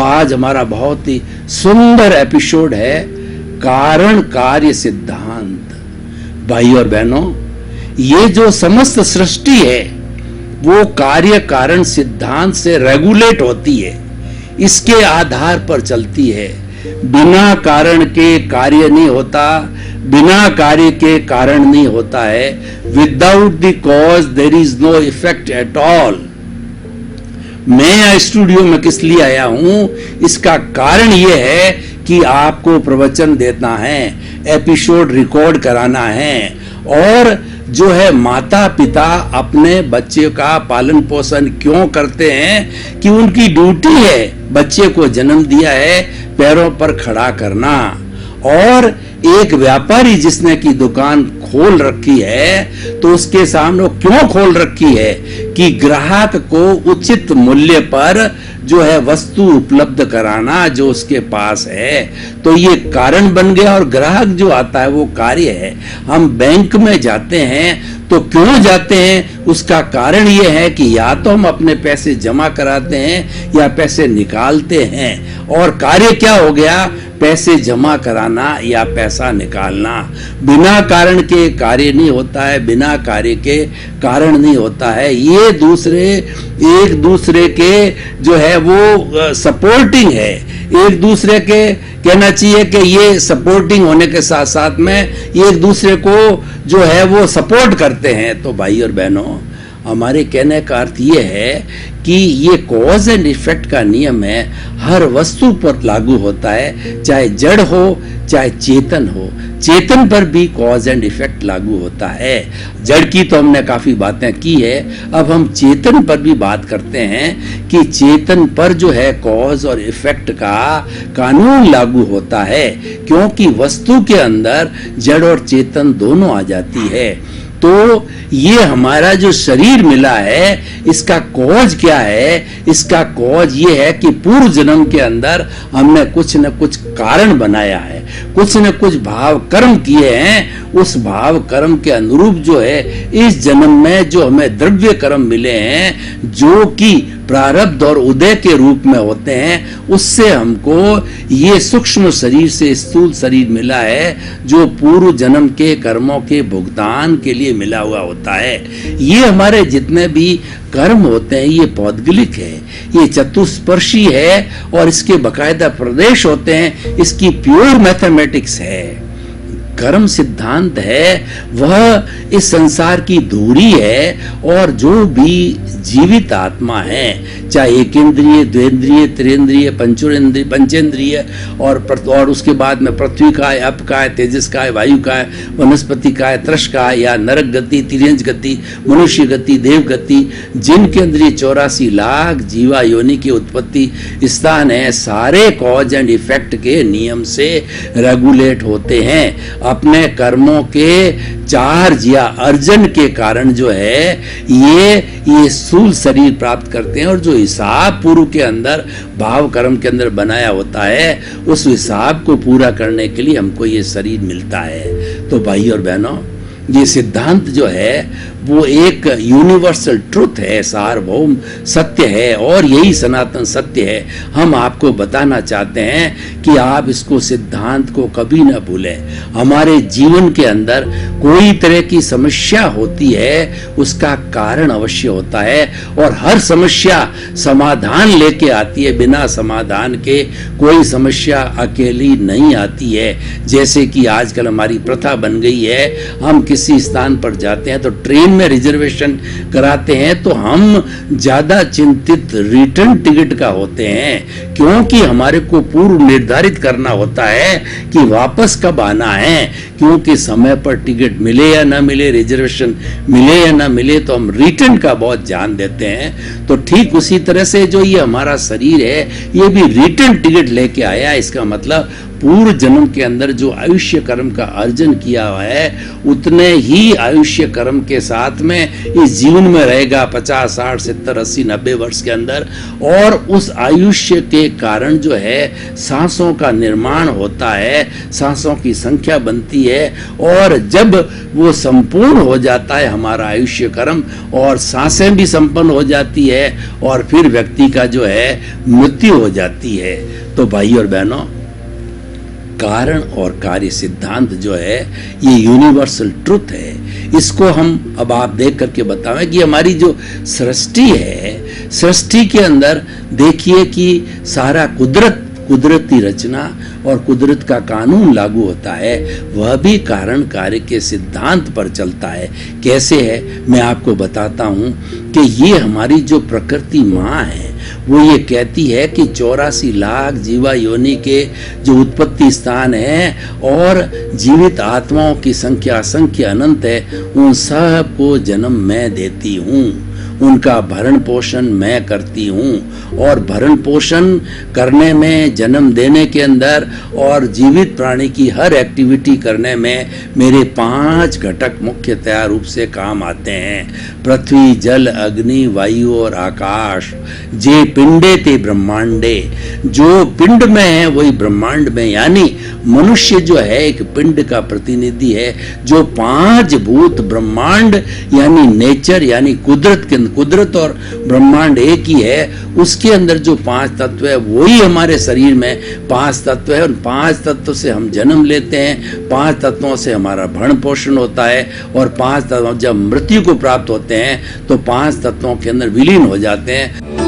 आज हमारा बहुत ही सुंदर एपिसोड है कारण कार्य सिद्धांत। भाई और बहनों, ये जो समस्त सृष्टि है वो कार्य कारण सिद्धांत से रेगुलेट होती है, इसके आधार पर चलती है। बिना कारण के कार्य नहीं होता, बिना कार्य के कारण नहीं होता है। Without the cause there is no effect at all. मैं स्टूडियो में किस लिए आया हूं, इसका कारण यह है कि आपको प्रवचन देना है, एपिसोड रिकॉर्ड कराना है। और जो है माता पिता अपने बच्चे का पालन पोषण क्यों करते हैं कि उनकी ड्यूटी है बच्चे को जन्म दिया है पैरों पर खड़ा करना। और एक व्यापारी जिसने की दुकान खोल रखी है तो उसके सामने क्यों खोल रखी है कि ग्राहक को उचित मूल्य पर जो है वस्तु उपलब्ध कराना जो उसके पास है। तो ये कारण बन गया और ग्राहक जो आता है वो कार्य है। हम बैंक में जाते हैं तो क्यों जाते हैं, उसका कारण ये है कि या तो हम अपने पैसे जमा कराते हैं या पैसे निकालते हैं। और कार्य क्या हो गया, पैसे जमा कराना या पैसा निकालना। बिना कारण के कार्य नहीं होता है, बिना कार्य के कारण नहीं होता है। ये एक दूसरे के जो है वो सपोर्टिंग है, एक दूसरे के कहना चाहिए कि ये सपोर्टिंग होने के साथ साथ में ये एक दूसरे को जो है वो सपोर्ट करते हैं। तो भाई और बहनों, हमारे कहने का अर्थ ये है कि ये कॉज एंड इफेक्ट का नियम है, हर वस्तु पर लागू होता है, चाहे जड़ हो चाहे चेतन हो। चेतन पर भी कॉज एंड इफेक्ट लागू होता है। जड़ की तो हमने काफी बातें की है, अब हम चेतन पर भी बात करते हैं कि चेतन पर जो है कॉज और इफेक्ट का कानून लागू होता है, क्योंकि वस्तु के अंदर जड़ और चेतन दोनों आ जाती है। तो ये हमारा जो शरीर मिला है इसका कॉज क्या है, इसका कॉज ये है कि पूर्व जन्म के अंदर हमने कुछ न कुछ कारण बनाया है, कुछ न कुछ भाव कर्म किए हैं। उस भाव कर्म के अनुरूप जो है इस जन्म में जो हमें द्रव्य कर्म मिले हैं जो कि प्रारब्ध और उदय के रूप में होते हैं, उससे हमको ये सूक्ष्म शरीर से स्थूल शरीर मिला है जो पूर्व जन्म के कर्मों के भुगतान के लिए मिला हुआ होता है। ये हमारे जितने भी कर्म होते हैं ये पौद्गलिक है, ये चतुष्पर्शी है और इसके बकायदा प्रदेश होते हैं, इसकी प्योर मैथमेटिक्स है। कर्म सिद्धांत है वह इस संसार की धूरी है और जो भी जीवित आत्मा है, चाहे एक इंद्रिय, द्वेंद्रिय, त्रिंद्रिय, पंचेंद्रिय और उसके बाद में पृथ्वी का है, अप का है, तेजस का है, वायु का है, वनस्पति का है, त्रश का है या नरक गति, तिर्यंज गति, मनुष्य गति, देव गति, जिनके अंदर 84 लाख जीवा योनि की उत्पत्ति स्थान है, सारे कॉज एंड इफेक्ट के नियम से रेगुलेट होते हैं। अपने कर्मों के चार्ज या अर्जन के कारण जो है ये स्थूल शरीर प्राप्त करते हैं और जो हिसाब पूर्व के अंदर भाव कर्म के अंदर बनाया होता है उस हिसाब को पूरा करने के लिए हमको ये शरीर मिलता है। तो भाई और बहनों, ये सिद्धांत जो है वो एक यूनिवर्सल ट्रुथ है, सार्वभौम सत्य है और यही सनातन सत्य है। हम आपको बताना चाहते हैं कि आप इसको सिद्धांत को कभी ना भूलें। हमारे जीवन के अंदर कोई तरह की समस्या होती है उसका कारण अवश्य होता है और हर समस्या समाधान लेके आती है, बिना समाधान के कोई समस्या अकेली नहीं आती है। जैसे कि आजकल हमारी प्रथा बन गई है, हम किसी स्थान पर जाते हैं तो ट्रेन में रिजर्वेशन कराते हैं तो हम ज्यादा चिंतित रिटर्न टिकट का होते हैं, क्योंकि हमारे को पूर्व निर्धारित करना होता है कि वापस कब आना है, क्योंकि समय पर टिकट मिले या ना मिले, रिजर्वेशन मिले या ना मिले, तो हम रिटर्न का बहुत ध्यान देते हैं। तो ठीक उसी तरह से जो ये हमारा शरीर है ये भी रिटर्न टिकट लेके आया। इसका मतलब पूर्व जन्म के अंदर जो आयुष्य कर्म का अर्जन किया हुआ है उतने ही आयुष्य कर्म के साथ में इस जीवन में रहेगा 50, 60, 70, 80, 90 वर्ष के अंदर। और उस आयुष्य के कारण जो है सांसों का निर्माण होता है, सांसों की संख्या बनती है, और जब वो संपूर्ण हो जाता है हमारा आयुष्य कर्म और सांसें भी संपन्न हो जाती है और फिर व्यक्ति का जो है मृत्यु हो जाती है। तो भाई और बहनों, कारण और कार्य सिद्धांत जो है ये यूनिवर्सल ट्रुथ है। इसको हम अब आप देख करके बतावें कि हमारी जो सृष्टि है, सृष्टि के अंदर देखिए कि सारा कुदरती रचना और कुदरत का कानून लागू होता है, वह भी कारण कार्य के सिद्धांत पर चलता है। कैसे है मैं आपको बताता हूँ कि ये हमारी जो प्रकृति माँ है वो ये कहती है कि 84 लाख जीवा योनि के जो उत्पत्ति स्थान है और जीवित आत्माओं की संख्या असंख्य अनंत है, उन सब को जन्म मैं देती हूँ, उनका भरण पोषण मैं करती हूँ। और भरण पोषण करने में, जन्म देने के अंदर और जीवित प्राणी की हर एक्टिविटी करने में मेरे 5 घटक मुख्यतया रूप से काम आते हैं। पृथ्वी, जल, अग्नि, वायु और आकाश। जे पिंडे ते ब्रह्मांडे, जो पिंड में है वही ब्रह्मांड में, यानी मनुष्य जो है एक पिंड का प्रतिनिधि है। जो 5 भूत ब्रह्मांड यानी नेचर यानी कुदरत और ब्रह्मांड एक ही है, उसके अंदर जो 5 तत्व है वही हमारे शरीर में 5 तत्व है। और 5 तत्व से हम जन्म लेते हैं, 5 तत्वों से हमारा भरण पोषण होता है, और 5 तत्व जब मृत्यु को प्राप्त होते हैं तो 5 तत्वों के अंदर विलीन हो जाते हैं।